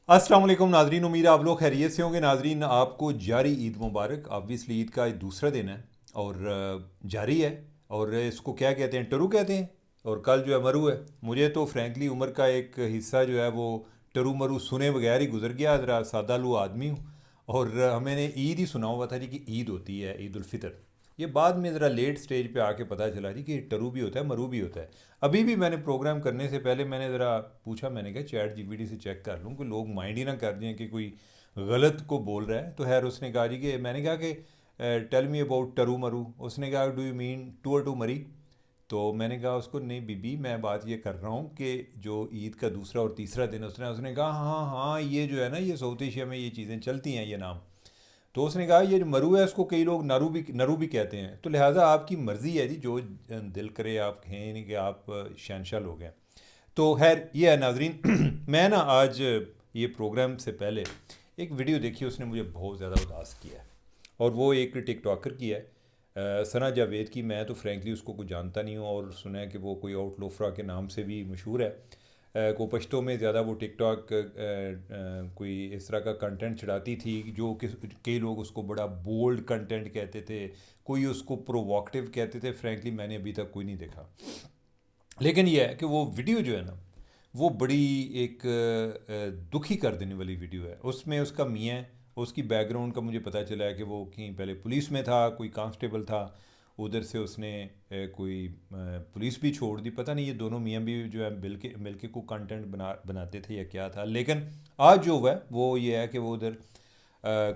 अस्सलाम वालेकुम नाजरीन, उम्मीद है आप लोग खैरियत से होंगे। नाजरीन, आपको जारी ईद मुबारक। ऑब्वियसली ईद का दूसरा दिन है और जारी है। और इसको क्या कहते हैं, टरू कहते हैं। और कल जो है मरू है। मुझे तो फ्रैंकली उम्र का एक हिस्सा जो है वो टरू मरू सुने बगैर ही गुजर गया। ज़रा सादा लू आदमी हूँ। और हमें ईद ही सुना हुआ था जी कि ईद होती है, ईद उल फितर। ये बाद में ज़रा लेट स्टेज पे आके पता चला जी कि टरू भी होता है, मरू भी होता है। अभी भी मैंने प्रोग्राम करने से पहले मैंने ज़रा पूछा, मैंने कहा चैट जीपीटी से चेक कर लूँ कि लोग माइंड ही ना कर दें कि कोई गलत को बोल रहा है। तो खैर उसने कहा जी कि मैंने कहा कि टेल मी अबाउट टरू मरू। उसने कहा डू यू मीन टू और टू मरी। तो मैंने कहा उसको, नहीं बीबी, मैं बात ये कर रहा हूँ कि जो ईद का दूसरा और तीसरा दिन, उसने उसने कहा हाँ हाँ, ये जो है ना, ये साउथ एशिया में ये चीज़ें चलती हैं, ये नाम। तो उसने कहा ये जो मरु है इसको कई लोग नरू भी कहते हैं। तो लिहाजा आपकी मर्ज़ी है जी, जो दिल करे आप कहें, नहीं कि आप शहनशाह लोग हैं। तो खैर ये है नाजरीन। मैं ना आज ये प्रोग्राम से पहले एक वीडियो देखी, उसने मुझे बहुत ज़्यादा उदास किया है। और वो एक टिकटॉकर की है, सना जावेद की। मैं तो फ्रैंकली उसको कुछ जानता नहीं हूँ, और सुना है कि वो कोई आउटलोफ्रा के नाम से भी मशहूर है। को पश्तो में ज़्यादा वो टिकटॉक कोई इस तरह का कंटेंट चढ़ाती थी जो कि कई लोग उसको बड़ा बोल्ड कंटेंट कहते थे, कोई उसको प्रोवोकेटिव कहते थे। फ्रैंकली मैंने अभी तक कोई नहीं देखा। लेकिन यह है कि वो वीडियो जो है ना, वो बड़ी एक दुखी कर देने वाली वीडियो है। उसमें उसका मियाँ, उसकी बैकग्राउंड का मुझे पता चला है कि वो कहीं पहले पुलिस में था, कोई कांस्टेबल था। उधर से उसने कोई पुलिस भी छोड़ दी। पता नहीं ये दोनों मियाँ भी जो है मिल के को कंटेंट बनाते थे या क्या था। लेकिन आज जो हुआ है वो ये है कि वो उधर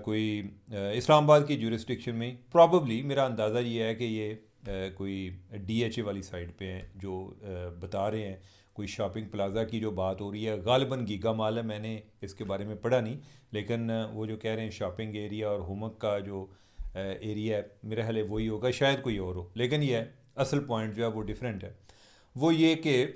कोई इस्लामाबाद की जुरिस्डिक्शन में, प्रॉबली मेरा अंदाज़ा ये है कि ये कोई डीएचए वाली साइड पे हैं, जो बता रहे हैं कोई शॉपिंग प्लाज़ा की जो बात हो रही है। गालिबन गीगा माल है, मैंने इसके बारे में पढ़ा नहीं। लेकिन वो जो कह रहे हैं शॉपिंग एरिया और हुमक का जो एरिया है, मेरा ख्याल है वही होगा, शायद कोई और हो। लेकिन ये है, असल पॉइंट जो है वो डिफरेंट है। वो ये कि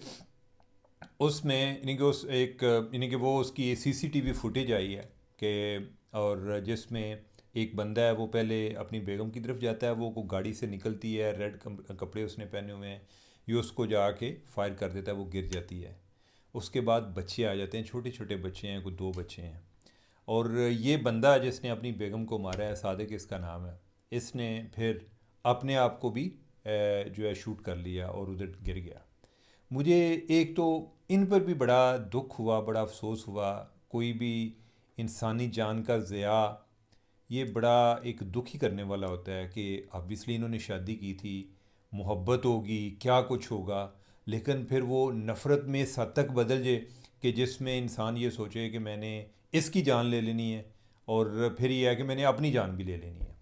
उसमें यानी कि उस एक यानी कि वो उसकी सीसीटीवी फुटेज आई है कि, और जिसमें एक बंदा है वो पहले अपनी बेगम की तरफ जाता है, वो गाड़ी से निकलती है, रेड कपड़े उसने पहने हुए हैं, ये उसको जाके फायर कर देता है, वो गिर जाती है। उसके बाद बच्चे आ जाते हैं, छोटे छोटे बच्चे हैं, कुछ दो बच्चे हैं। और ये बंदा जिसने अपनी बेगम को मारा है, सादिक इसका नाम है, इसने फिर अपने आप को भी जो है शूट कर लिया और उधर गिर गया। मुझे एक तो इन पर भी बड़ा दुख हुआ, बड़ा अफसोस हुआ। कोई भी इंसानी जान का ज़िया, ये बड़ा एक दुखी करने वाला होता है कि ऑब्वियसली इन्होंने शादी की थी, मोहब्बत होगी, क्या कुछ होगा। लेकिन फिर वो नफ़रत में इस हद तक बदल जाए कि जिसमें इंसान ये सोचे कि मैंने इसकी जान ले लेनी है, और फिर ये है कि मैंने अपनी जान भी ले लेनी है।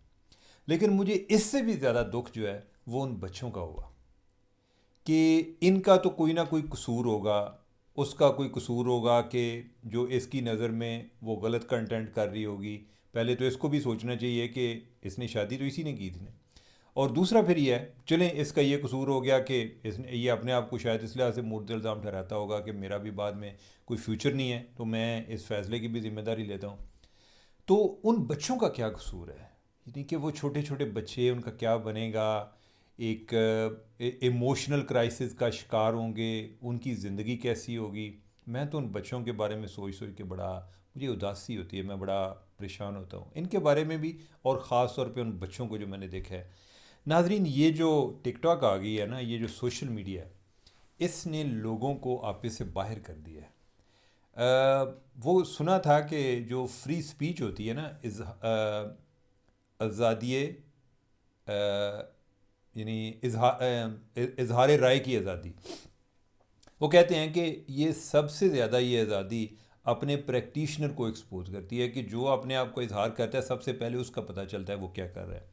लेकिन मुझे इससे भी ज़्यादा दुख जो है वो उन बच्चों का हुआ कि इनका तो कोई ना कोई कसूर होगा। उसका कोई कसूर होगा कि जो इसकी नज़र में वो गलत कंटेंट कर रही होगी। पहले तो इसको भी सोचना चाहिए कि इसने शादी तो इसी ने की थी। और दूसरा फिर ये है, चलें इसका ये कसूर हो गया कि इसने ये अपने आप को शायद इस लिहाज से मुर्द इल्ज़ाम ठहराता होगा कि मेरा भी बाद में कोई फ्यूचर नहीं है, तो मैं इस फैसले की भी ज़िम्मेदारी लेता हूँ। तो उन बच्चों का क्या कसूर है, यानी कि वो छोटे छोटे बच्चे, उनका क्या बनेगा। एक इमोशनल क्राइसिस का शिकार होंगे, उनकी ज़िंदगी कैसी होगी। मैं तो उन बच्चों के बारे में सोच सोच के बड़ा मुझे उदासी होती है, मैं बड़ा परेशान होता हूँ इनके बारे में भी। और ख़ास तौर पे उन बच्चों को जो मैंने देखा है। नाजरीन, ये जो टिकटॉक आ गई है ना, ये जो सोशल मीडिया है, इसने लोगों को आपस से बाहर कर दिया है। वो सुना था कि जो फ्री स्पीच होती है ना, आज़ादी यानी इजहार राय की आज़ादी, वो कहते हैं कि ये सबसे ज़्यादा ये आज़ादी अपने प्रैक्टिशनर को एक्सपोज करती है, कि जो अपने आप को इजहार करता है सबसे पहले उसका पता चलता है वो क्या कर रहा है।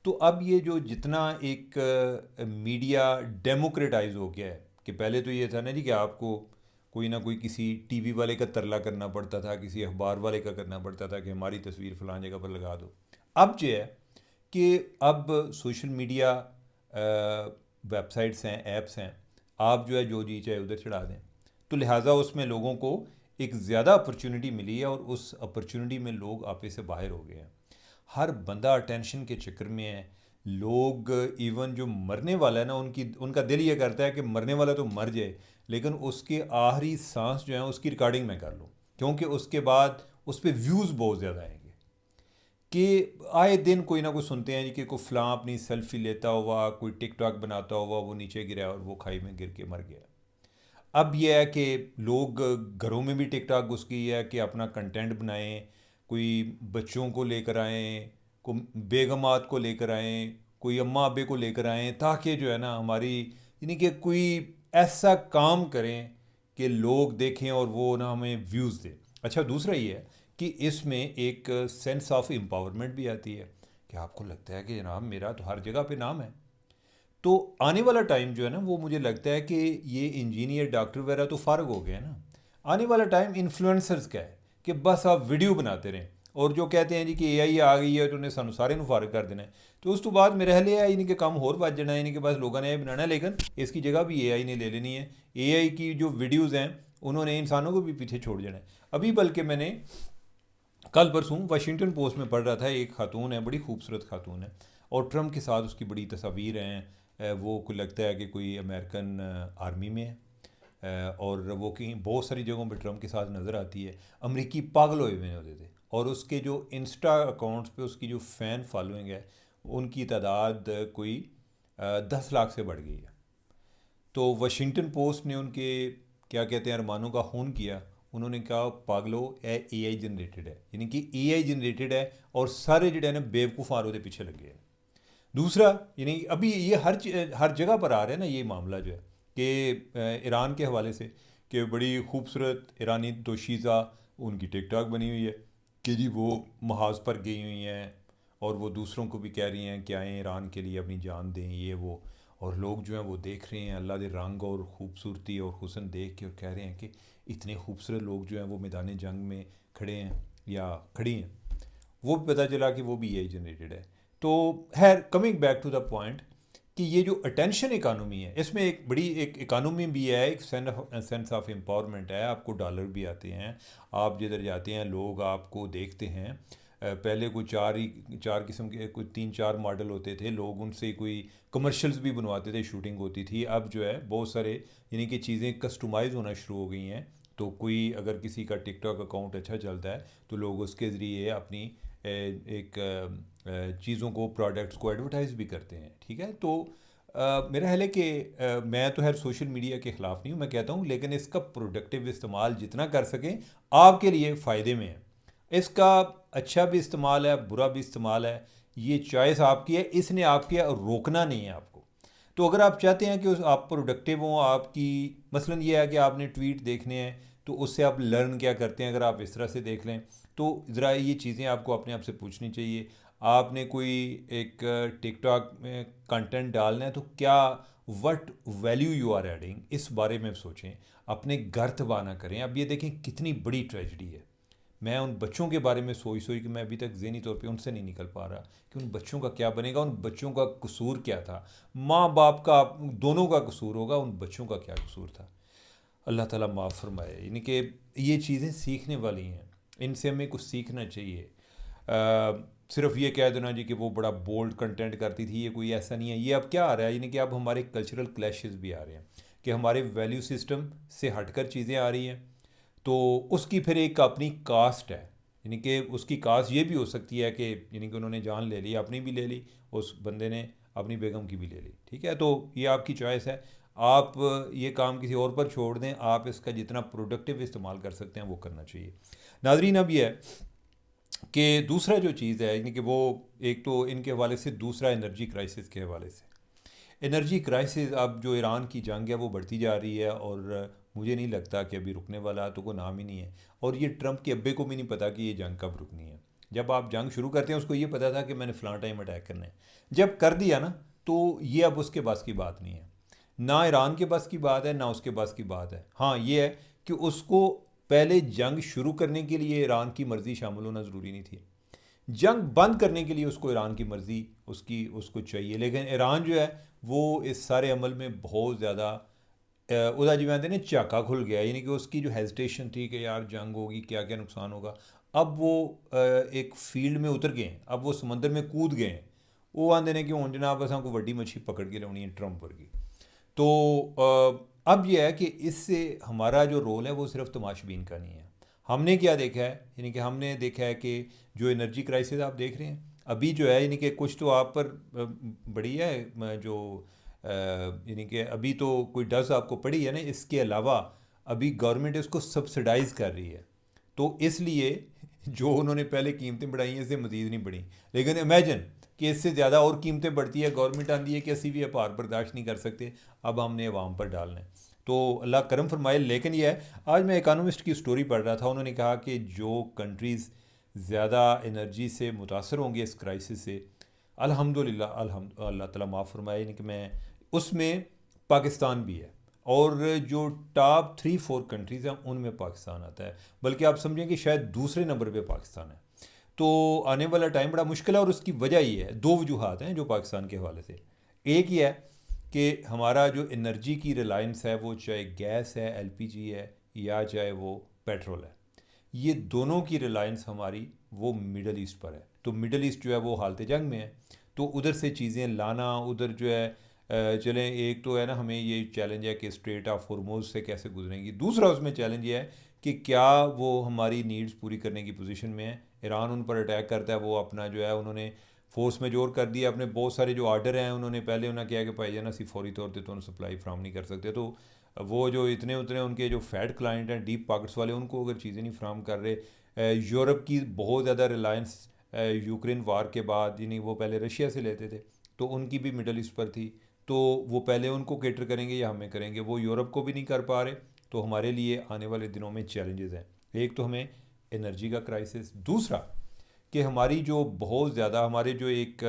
तो अब ये जो जितना एक मीडिया डेमोक्रेटाइज हो गया है, कि पहले तो ये था ना जी कि आपको कोई ना कोई किसी टीवी वाले का तरला करना पड़ता था, किसी अखबार वाले का करना पड़ता था कि हमारी तस्वीर फलां जगह पर लगा दो। अब जो है कि अब सोशल मीडिया वेबसाइट्स हैं, ऐप्स हैं, आप जो है जो जी चाहे उधर चढ़ा दें। तो लिहाजा उसमें लोगों को एक ज़्यादा अपॉर्चुनिटी मिली है, और उस अपॉर्चुनिटी में लोग आपे से बाहर हो गए हैं। हर बंदा अटेंशन के चक्कर में है। लोग इवन जो मरने वाला है ना, उनका दिल ये करता है कि मरने वाला तो मर जाए, लेकिन उसके आखिरी सांस जो है उसकी रिकॉर्डिंग मैं कर लूँ। क्योंकि उसके बाद उस पर व्यूज़ बहुत ज़्यादा आएंगे कि आए दिन कोई ना कोई सुनते हैं जी कि कोई फ़लाँ अपनी सेल्फी लेता हुआ, कोई टिकटॉक बनाता हुआ वो नीचे गिरा और वो खाई में गिर के मर गया। अब यह है कि लोग घरों में भी टिकटॉक घुस गई है कि अपना कंटेंट बनाएं, कोई बच्चों को लेकर आएँ, को बेगमात को लेकर आएँ, कोई अम्मा अब्बे को लेकर आएँ, ताकि जो है ना हमारी यानी कि कोई ऐसा काम करें कि लोग देखें और वो ना हमें व्यूज़ दें। अच्छा, दूसरा ये है कि इसमें एक सेंस ऑफ एम्पावरमेंट भी आती है कि आपको लगता है कि जनाब मेरा तो हर जगह पे नाम है। तो आने वाला टाइम जो है ना वो मुझे लगता है कि ये इंजीनियर डॉक्टर वगैरह तो फारग हो गए हैं ना। आने वाला टाइम इन्फ्लुएंसर्स का है कि बस आप वीडियो बनाते रहें और जो कहते हैं जी कि एआई आ गई है तो उन्हें सानू सारे नू फारग कर देना है। तो उस तो बाद मेरे ख्याल है इनके काम होर बच जाना है, इनके पास लोगों ने बनाना है, लेकिन इसकी जगह भी एआई ने ले लेनी है। एआई की जो वीडियोज़ हैं उन्होंने इंसानों को भी पीछे छोड़ जाना है। अभी बल्कि मैंने कल परसों वाशिंगटन पोस्ट में पढ़ रहा था, एक खातून है, बड़ी खूबसूरत खातून है, और ट्रम्प के साथ उसकी बड़ी तस्वीर हैं। वो को लगता है कि कोई अमेरिकन आर्मी में है। और वो कहीं बहुत सारी जगहों पे ट्रम्प के साथ नज़र आती है। अमरीकी पागल हुए हुए होते थे, और उसके जो इंस्टा अकाउंट्स पे उसकी जो फ़ैन फॉलोइंग है उनकी तादाद कोई 10 लाख से बढ़ गई है। तो वाशिंगटन पोस्ट ने उनके क्या कहते हैं अरमानों का खून किया। उन्होंने कहा पागलो ए आई जनरेटेड है, यानी कि ए आई जनरेटेड है और सारे जो है ना बेवकूफ़ आर उसके पीछे लगे हैं। दूसरा, यानी अभी ये हर जगह पर आ रहा है ना ये मामला जो है कि ईरान के हवाले से कि बड़ी खूबसूरत ईरानी दोशीज़ा उनकी टिकटॉक बनी हुई है कि जी वो महाज पर गई हुई हैं और वो दूसरों को भी कह रही हैं कि आएँ ईरान के लिए अपनी जान दें, ये वो। और लोग जो हैं वो देख रहे हैं अल्लाह के रंग और ख़ूबसूरती और हुस्न देख के और कह रहे हैं कि इतने खूबसूरत लोग जो हैं वो मैदान जंग में खड़े हैं या खड़ी हैं। वो भी पता चला कि वो भी एआई जनरेटेड है। तो खैर, coming back to the point कि ये जो अटेंशन इकानमी है इसमें एक बड़ी एक इकानमी भी है, एक सेंस ऑफ एम्पावरमेंट है। आपको डॉलर भी आते हैं, आप जिधर जाते हैं लोग आपको देखते हैं। पहले कोई चार किस्म के कोई 3-4 मॉडल होते थे, लोग उनसे कोई कमर्शियल्स भी बनवाते थे, शूटिंग होती थी। अब जो है बहुत सारे यानी कि चीज़ें कस्टमाइज़ होना शुरू हो गई हैं। तो कोई अगर किसी का टिकटॉक अकाउंट अच्छा चलता है तो लोग उसके ज़रिए अपनी एक चीज़ों को, प्रोडक्ट्स को एडवर्टाइज़ भी करते हैं। ठीक है, तो मेरा ख्याल है कि मैं तो खैर सोशल मीडिया के ख़िलाफ़ नहीं हूँ, मैं कहता हूँ लेकिन इसका प्रोडक्टिव इस्तेमाल जितना कर सकें आपके लिए फ़ायदे में है। इसका अच्छा भी इस्तेमाल है, बुरा भी इस्तेमाल है, ये चॉइस आपकी है, इसने आपके रोकना नहीं है आपको। तो अगर आप चाहते हैं कि आप प्रोडक्टिव हों, आपकी मसलन ये है कि आपने ट्वीट देखने हैं तो उससे आप लर्न क्या करते हैं, अगर आप इस तरह से देख लें तो ज़रा ये चीज़ें आपको अपने आप से पूछनी चाहिए। आपने कोई एक टिकटॉक में कंटेंट डालना है तो क्या what value you are adding, इस बारे में सोचें, अपने घर तबाह ना करें। अब ये देखें कितनी बड़ी ट्रेजिडी है। मैं उन बच्चों के बारे में सोच सोच के मैं अभी तक ज़हनी तौर पे उनसे नहीं निकल पा रहा कि उन बच्चों का क्या बनेगा, उन बच्चों का कसूर क्या था। माँ बाप का दोनों का कसूर होगा, उन बच्चों का क्या कसूर था। अल्लाह ताला माफ़ फरमाए। यानी कि ये चीज़ें सीखने वाली हैं, इनसे हमें कुछ सीखना चाहिए। सिर्फ ये कह देना जी कि वो बड़ा बोल्ड कंटेंट करती थी, ये कोई ऐसा नहीं है। ये अब क्या आ रहा है, यानी कि अब हमारे कल्चरल क्लैशेस भी आ रहे हैं कि हमारे वैल्यू सिस्टम से हटकर चीज़ें आ रही हैं। तो उसकी फिर एक अपनी कास्ट है, यानी कि उसकी कास्ट ये भी हो सकती है कि यानी कि उन्होंने जान ले ली, अपनी भी ले ली, उस बंदे ने अपनी बेगम की भी ले ली। ठीक है, तो ये आपकी चॉइस है। आप ये काम किसी और पर छोड़ दें, आप इसका जितना प्रोडक्टिव इस्तेमाल कर सकते हैं वो करना चाहिए। नाजरीन, अब यह है कि दूसरा जो चीज़ है यानी कि वो एक तो इनके हवाले से, दूसरा एनर्जी क्राइसिस के हवाले से। एनर्जी क्राइसिस, अब जो ईरान की जंग है वो बढ़ती जा रही है और मुझे नहीं लगता कि अभी रुकने वाला तो कोई नाम ही नहीं है। और ये ट्रंप के अब्बे को भी नहीं पता कि ये जंग कब रुकनी है। जब आप जंग शुरू करते हैं उसको ये पता था कि मैंने फ़लाँ टाइम अटैक करना है, जब कर दिया ना तो ये अब उसके बस की बात नहीं है। ना ईरान के बस की बात है ना उसके बस की बात है। हाँ, ये है कि उसको पहले जंग शुरू करने के लिए ईरान की मर्ज़ी शामिल होना ज़रूरी नहीं थी, जंग बंद करने के लिए उसको ईरान की मर्ज़ी उसको चाहिए। लेकिन ईरान जो है वो इस सारे अमल में बहुत ज़्यादा उदा जी कहते हैं झाका खुल गया, यानी कि उसकी जो हेजिटेशन थी कि यार जंग होगी, क्या क्या नुकसान होगा, अब वो एक फील्ड में उतर गए हैं, अब वो समंदर में कूद गए हैं। वो आते हैं कि हूँ जनाब असा को वड्डी मच्छी पकड़ के लानी है ट्रंप वर्गी। तो अब यह है कि इससे हमारा जो रोल है वो सिर्फ तमाशबीन का नहीं है, हमने क्या देखा है, यानी कि हमने देखा है कि जो एनर्जी क्राइसिस आप देख रहे हैं अभी जो है, यानी कि कुछ तो आप पर बड़ी है जो यानी कि अभी तो कोई डज आपको पड़ी है ना, इसके अलावा अभी गवर्नमेंट इसको सब्सिडाइज कर रही है। तो इसलिए जो उन्होंने पहले कीमतें बढ़ाई हैं इससे मज़ीद नहीं बढ़ी, लेकिन इमेजिन कि इससे ज़्यादा और कीमतें बढ़ती है, गवर्नमेंट आती है कि असी भी अपार बर्दाश्त नहीं कर सकते, अब हमने अवाम पर डालना है। तो अल्लाह करम फरमाए। लेकिन यह है, आज मैं इकानमिस्ट की स्टोरी पढ़ रहा था, उन्होंने कहा कि जो कंट्रीज़ ज़्यादा एनर्जी से मुतासर होंगे इस क्राइसिस से, अल्हम्दुलिल्लाह अल्लाह ताला माफ़ फरमाए, यानी कि मैं उसमें पाकिस्तान भी है, और जो टॉप 3-4 कंट्रीज़ हैं उनमें पाकिस्तान आता है, बल्कि आप समझें कि शायद दूसरे नंबर पे पाकिस्तान है। तो आने वाला टाइम बड़ा मुश्किल है, और उसकी वजह ये है, दो वजूहात हैं जो पाकिस्तान के हवाले से। एक ही है कि हमारा जो एनर्जी की रिलायंस है, वो चाहे गैस है, एलपीजी है, या चाहे वो पेट्रोल है, ये दोनों की रिलायंस हमारी वो मिडल ईस्ट पर है। तो मिडल ईस्ट जो है वो हालत जंग में है, तो उधर से चीज़ें लाना, उधर जो है चलें, एक तो है ना हमें ये चैलेंज है कि स्ट्रेट ऑफ हॉर्मुज़ से कैसे गुजरेंगी, दूसरा उसमें चैलेंज ये है कि क्या वो हमारी नीड्स पूरी करने की पोजीशन में है। ईरान उन पर अटैक करता है, वो अपना जो है उन्होंने फोर्स मेजोर कर दिया, अपने बहुत सारे जो आर्डर हैं उन्होंने पहले उन्हें किया कि भाई जान असी फौरी तौर पर तो सप्लाई फ्राहम नहीं कर सकते। तो वो जो इतने उतने उनके जो फैट क्लाइंट हैं, डीप पॉकेट्स वाले, उनको अगर चीज़ें नहीं फ्राहम कर रहे, यूरोप की बहुत ज़्यादा रिलायंस यूक्रेन वार के बाद, यानी वो पहले रशिया से लेते थे, तो उनकी भी मिडल ईस्ट पर थी, तो वो पहले उनको केटर करेंगे या हमें करेंगे, वो यूरोप को भी नहीं कर पा रहे। तो हमारे लिए आने वाले दिनों में चैलेंजेस हैं, एक तो हमें एनर्जी का क्राइसिस, दूसरा कि हमारी जो बहुत ज़्यादा हमारे जो एक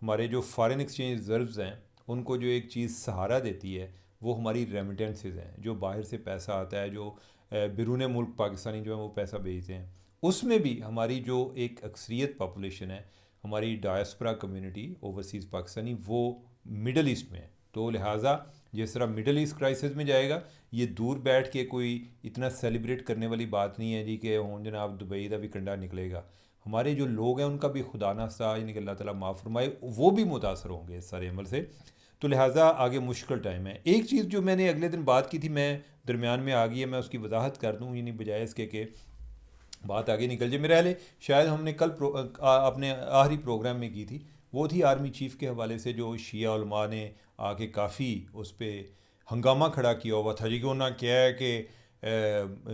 हमारे जो फॉरेन एक्सचेंज रिजर्व्स हैं, उनको जो एक चीज़ सहारा देती है वो हमारी रेमिटेंसेस हैं, जो बाहर से पैसा आता है, जो बिरून मुल्क पाकिस्तानी जो है वो पैसा भेजते हैं, उसमें भी हमारी जो एक अक्सरियत पॉपुलेशन है, हमारी डायस्पोरा कम्युनिटी ओवरसीज़ पाकिस्तानी, वो मिडल ईस्ट में है। तो लिहाजा जिस तरह मिडल ईस्ट क्राइसिस में जाएगा, ये दूर बैठ के कोई इतना सेलिब्रेट करने वाली बात नहीं है जी कि हूँ जनाब दुबई का भी कंडा निकलेगा। हमारे जो लोग हैं उनका भी खुदा ना सा, यानी कि अल्लाह ताला माफ़ फरमाए, वो भी मुतासर होंगे इस सारे अमल से। तो लिहाजा आगे मुश्किल टाइम है। एक चीज़ जो मैंने अगले दिन बात की थी, मैं दरमियान में आ गई है, मैं उसकी वजाहत कर दूँ, यानी बजाय इसके कि बात आगे निकल जाए। मेरे हाल शायद हमने कल अपने आखिरी प्रोग्राम में की थी, वो थी आर्मी चीफ़ के हवाले से, जो शिया उलमा ने आके काफ़ी उस पर हंगामा खड़ा किया हुआ था जी, कि उन्होंने क्या है कि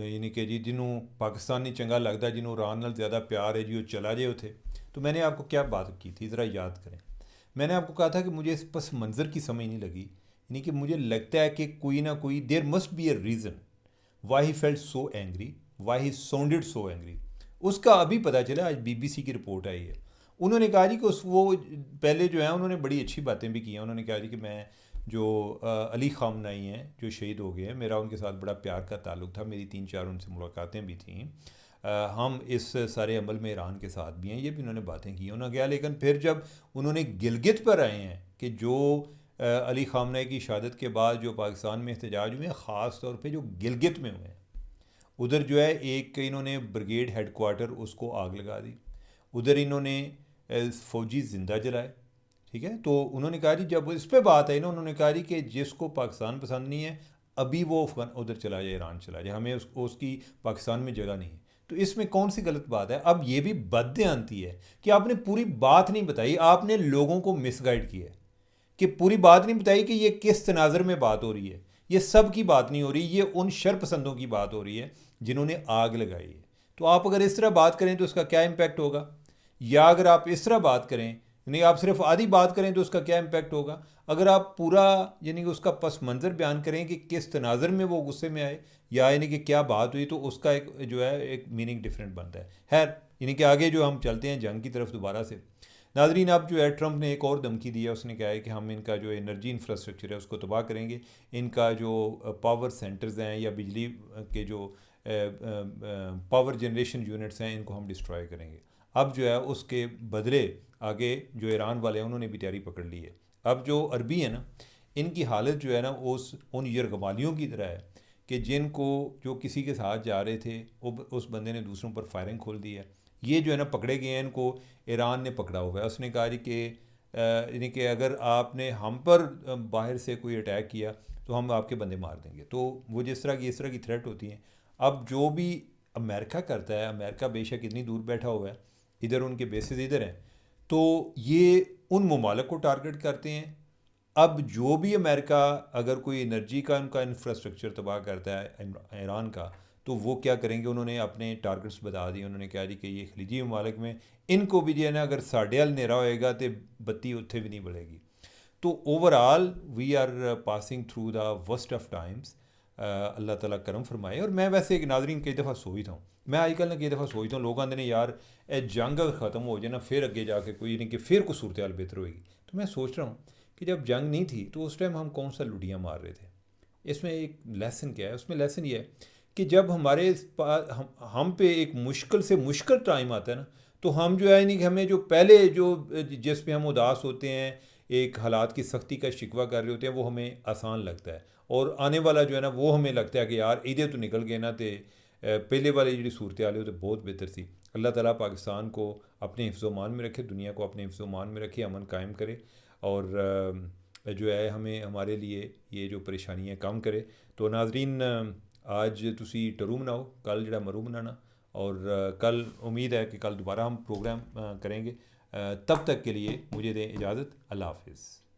यानी कि जी जिन्हों पाकिस्तान नहीं चंगा लगता, जिन्हों ईरान नाल ज़्यादा प्यार है जी, वो चला जाए उथे। तो मैंने आपको क्या बात की थी, ज़रा याद करें। मैंने आपको कहा था कि मुझे इस पस मंज़र की समझ नहीं लगी, यानी कि मुझे लगता है कि कोई ना कोई there must be a reason why he felt so angry, why he sounded so angry. उसका अभी पता चला, आज बीबीसी की रिपोर्ट आई है। उन्होंने कहा जी कि उस वो पहले जो है उन्होंने बड़ी अच्छी बातें भी की हैं। उन्होंने कहा जी कि मैं जो अली ख़ामनेई हैं जो शहीद हो गए हैं, मेरा उनके साथ बड़ा प्यार का ताल्लुक़ था, मेरी 3-4 उनसे मुलाकातें भी थीं। हम इस सारे अमल में ईरान के साथ भी हैं, ये भी उन्होंने बातें की। उन्होंने कहा, लेकिन फिर जब उन्होंने गिलगित पर आए हैं कि जो अली ख़ामनेई की शहादत के बाद जो पाकिस्तान में एहतजाज हुए हैं, ख़ास तौर पे जो गिलगित में हुए हैं, उधर जो है एक इन्होंने ब्रिगेड हेड क्वार्टर उसको आग लगा दी, उधर इन्होंने फ़ौजी ज़िंदा जलाए। ठीक है, तो उन्होंने कहा जी, जब इस पे बात आई ना, उन्होंने कहा जी कि जिसको पाकिस्तान पसंद नहीं है, अभी वो उधर चला जाए, ईरान चला जाए, हमें उसकी पाकिस्तान में जगह नहीं है। तो इसमें कौन सी गलत बात है। अब ये भी बददियानती है कि आपने पूरी बात नहीं बताई, आपने लोगों को मिसगाइड किया है, कि पूरी बात नहीं बताई कि ये किस तनाज़र में बात हो रही है। ये सब की बात नहीं हो रही, ये उन शरपसंदों की बात हो रही है जिन्होंने आग लगाई है। तो आप अगर इस तरह बात करें तो उसका क्या इम्पैक्ट होगा, या अगर आप इस तरह बात करें, नहीं आप सिर्फ आधी बात करें तो उसका क्या इम्पैक्ट होगा। अगर आप पूरा यानी कि उसका पस मंज़र बयान करें कि किस तनाज़र में वो गुस्से में आए, या यानी कि क्या बात हुई, तो उसका एक जो है एक मीनिंग डिफरेंट बनता है। खैर, यानी कि आगे जो हम चलते हैं जंग की तरफ दोबारा से। नाजरीन, अब जो है ट्रंप ने एक और धमकी दी है, उसने कहा है कि हम इनका जो एनर्जी इंफ्रास्ट्रक्चर है उसको तबाह करेंगे, इनका जो पावर सेंटर्स हैं या बिजली के जो पावर जनरेशन यूनिट्स हैं, इनको हम डिस्ट्रॉय करेंगे। अब जो है उसके बदले आगे जो ईरान वाले हैं उन्होंने भी तैयारी पकड़ ली है। अब जो अरबी है ना, इनकी हालत जो है ना उन यरगमालियों की तरह है कि जिनको जो किसी के साथ जा रहे थे, उस बंदे ने दूसरों पर फायरिंग खोल दी है। ये जो है ना पकड़े गए हैं, इनको ईरान ने पकड़ा हुआ है। उसने कहा जी कि यानी कि अगर आपने हम पर बाहर से कोई अटैक किया तो हम आपके बंदे मार देंगे। तो वो जिस तरह की इस तरह की थ्रेट होती हैं। अब जो भी अमेरिका करता है, अमेरिका बेशक इतनी दूर बैठा हुआ है, इधर उनके बेसिस इधर हैं, तो ये उन ममालिक को टारगेट करते हैं। अब जो भी अमेरिका अगर कोई एनर्जी का उनका इंफ्रास्ट्रक्चर तबाह करता है ईरान का, तो वो क्या करेंगे, उन्होंने अपने टारगेट्स बता दिए। उन्होंने कहा जी कि ये खलीजी ममालिक में इनको भी जो है ना, अगर साढ़े हल नेरा होएगा तो बत्ती उत्थे भी नहीं बलेगी। तो overall we are passing through the worst of times. अल्लाह ताला करम फरमाए। और मैं वैसे एक नाजरीन कई दफ़ा सोचता हूँ, मैं अजकल ना कई दफ़ा सोचता हूँ, लोग आते हैं यार ए जंग अगर ख़त्म हो जाए ना, फिर अगे जाके कोई नहीं कि फिर कुछ सूरत हाल बेहतर होएगी। तो मैं सोच रहा हूँ कि जब जंग नहीं थी तो उस टाइम हम कौन सा लुटियाँ मार रहे थे। इसमें एक लेसन क्या है, उसमें लेसन ये है कि जब हमारे पास हम पे एक मुश्किल से मुश्किल टाइम आता है ना, तो हम जो है नहीं कि हमें जो पहले जो जिसमें हम उदास होते हैं, एक हालात की सख्ती का शिकवा कर रहे होते हैं, वो हमें आसान लगता है। और आने वाला जो है ना, वो हमें लगता है कि यार इधर तो निकल गए ना, तो पहले वाली जी सूरत हाल है तो बहुत बेहतर थी। अल्लाह ताला पाकिस्तान को अपने हिफ्ज़ मान में रखे, दुनिया को अपने हिफ्ज़ मान में रखे, अमन कायम करे, और जो है हमें हमारे लिए ये जो परेशानियाँ कम करे। तो नाजरीन, आज तुसी टरू मनाओ, कल जड़ा मरू मनाना, और कल उम्मीद है कि कल दोबारा हम प्रोग्राम करेंगे। तब तक के लिए मुझे दें इजाज़त। अल्लाह हाफिज़।